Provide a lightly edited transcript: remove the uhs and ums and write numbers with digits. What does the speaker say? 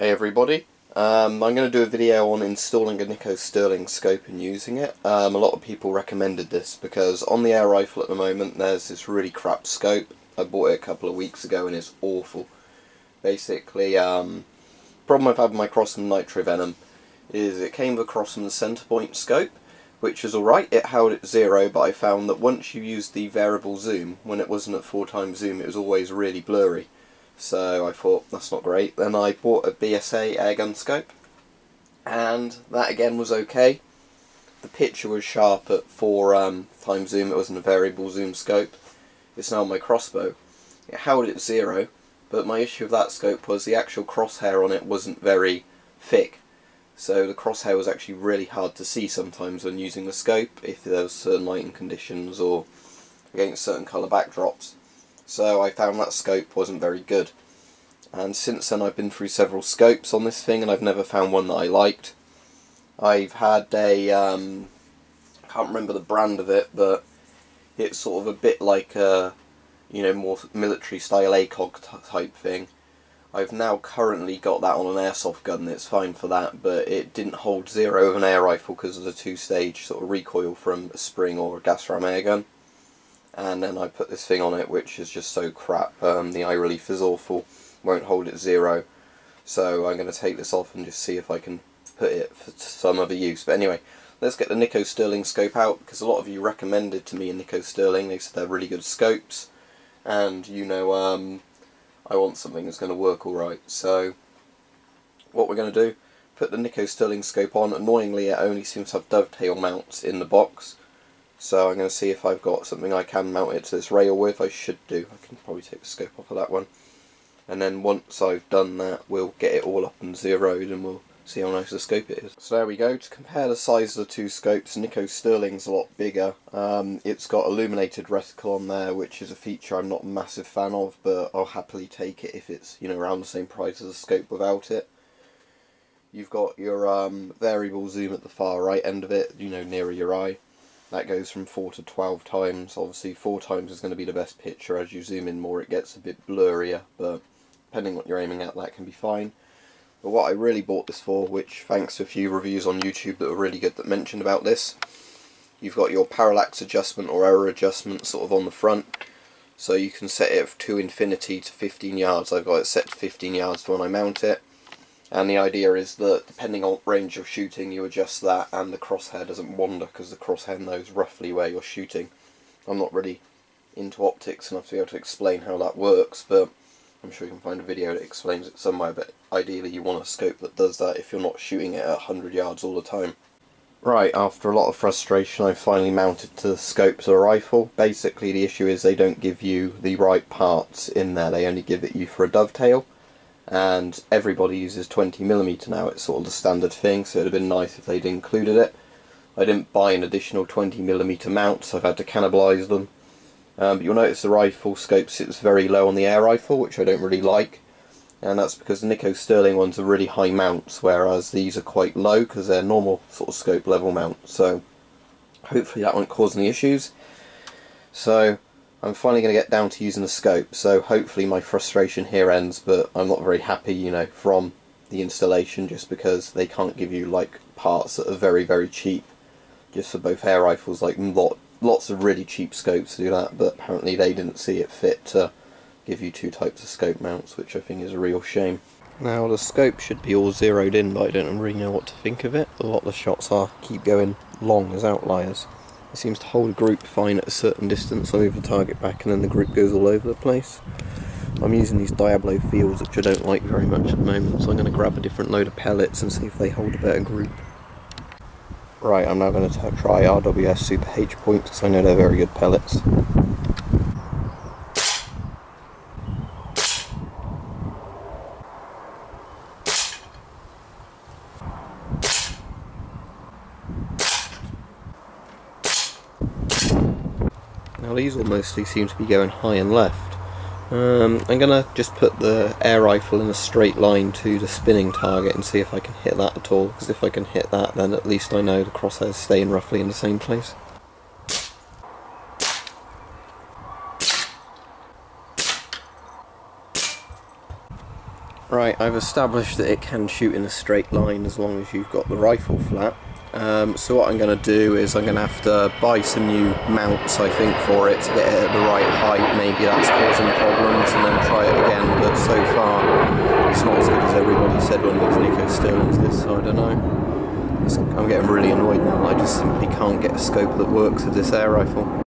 Hey everybody, I'm going to do a video on installing a Nikko Stirling scope and using it. A lot of people recommended this because on the air rifle at the moment there's this really crap scope. I bought it a couple of weeks ago and it's awful. Basically, problem I've had with my Crosman Nitro Venom is it came with a Crosman Centerpoint scope, which is alright, it held at 0, but I found that once you used the variable zoom, when it wasn't at 4x zoom, it was always really blurry. So I thought, that's not great. Then I bought a BSA airgun scope, and that again was okay. The picture was sharp at 4x zoom, it wasn't a variable zoom scope. It's now on my crossbow. It held at 0, but my issue with that scope was the actual crosshair on it wasn't very thick. So the crosshair was actually really hard to see sometimes when using the scope, if there was certain lighting conditions or against certain colour backdrops. So I found that scope wasn't very good. And since then I've been through several scopes on this thing and I've never found one that I liked. I've had a, I can't remember the brand of it, but it's sort of a bit like a, you know, more military style ACOG type thing. I've now currently got that on an airsoft gun, it's fine for that, but it didn't hold 0 of an air rifle because of the 2-stage sort of recoil from a spring or a gas ram airgun. And then I put this thing on it, which is just so crap. The eye relief is awful, won't hold at 0, so I'm going to take this off and just see if I can put it for some other use. But anyway, let's get the Nikko Stirling scope out, because a lot of you recommended to me a Nikko Stirling. They said they're really good scopes, and you know, I want something that's going to work alright. So what we're going to do, put the Nikko Stirling scope on. Annoyingly, it only seems to have dovetail mounts in the box. So I'm going to see if I've got something I can mount it to this rail with. I should do. I can probably take the scope off of that one. And then once I've done that, we'll get it all up and zeroed and we'll see how nice the scope it is. So there we go. To compare the size of the two scopes, Nikko Stirling's a lot bigger. It's got illuminated reticle on there, which is a feature I'm not a massive fan of, but I'll happily take it if it's, you know, around the same price as a scope without it. You've got your variable zoom at the far right end of it, you know, nearer your eye. That goes from 4 to 12 times. Obviously 4 times is going to be the best picture. As you zoom in more it gets a bit blurrier, but depending on what you're aiming at, that can be fine. But what I really bought this for, which thanks to a few reviews on YouTube that were really good that mentioned about this, you've got your parallax adjustment or error adjustment sort of on the front. So you can set it to infinity to 15 yards. I've got it set to 15 yards for when I mount it. And the idea is that depending on what range you're shooting, you adjust that and the crosshair doesn't wander because the crosshair knows roughly where you're shooting. I'm not really into optics enough to be able to explain how that works, but I'm sure you can find a video that explains it somewhere. But ideally you want a scope that does that if you're not shooting it at 100 yards all the time. Right, after a lot of frustration I finally mounted to the scopes of a rifle. Basically the issue is they don't give you the right parts in there, they only give it you for a dovetail. And everybody uses 20mm now, it's sort of the standard thing, so it would have been nice if they'd included it. I didn't buy an additional 20mm mount, so I've had to cannibalise them. But you'll notice the rifle scope sits very low on the air rifle, which I don't really like. And that's because the Nikko Stirling ones are really high mounts, whereas these are quite low because they're normal sort of scope level mounts. So hopefully that won't cause any issues. So I'm finally going to get down to using the scope, so hopefully my frustration here ends, but I'm not very happy, you know, from the installation just because they can't give you like parts that are very, very cheap just for both air rifles. Like lots of really cheap scopes do that, but apparently they didn't see it fit to give you two types of scope mounts, which I think is a real shame. Now the scope should be all zeroed in, but I don't really know what to think of it. A lot of the shots keep going long as outliers. It seems to hold a group fine at a certain distance. I move the target back and then the group goes all over the place. I'm using these Diablo fields, which I don't like very much at the moment, so I'm going to grab a different load of pellets and see if they hold a better group. Right, I'm now going to try RWS Super H points because I know they're very good pellets. Now these will mostly seem to be going high and left. I'm going to just put the air rifle in a straight line to the spinning target and see if I can hit that at all, because if I can hit that then at least I know the crosshairs staying roughly in the same place. Right, I've established that it can shoot in a straight line as long as you've got the rifle flat. So what I'm going to do is I'm going to have to buy some new mounts, I think, for it to get it at the right height. Maybe that's causing problems, and then try it again. But so far, it's not as good as everybody said when these Nikko Stirlings did, so I don't know. I'm getting really annoyed now. I just simply can't get a scope that works with this air rifle.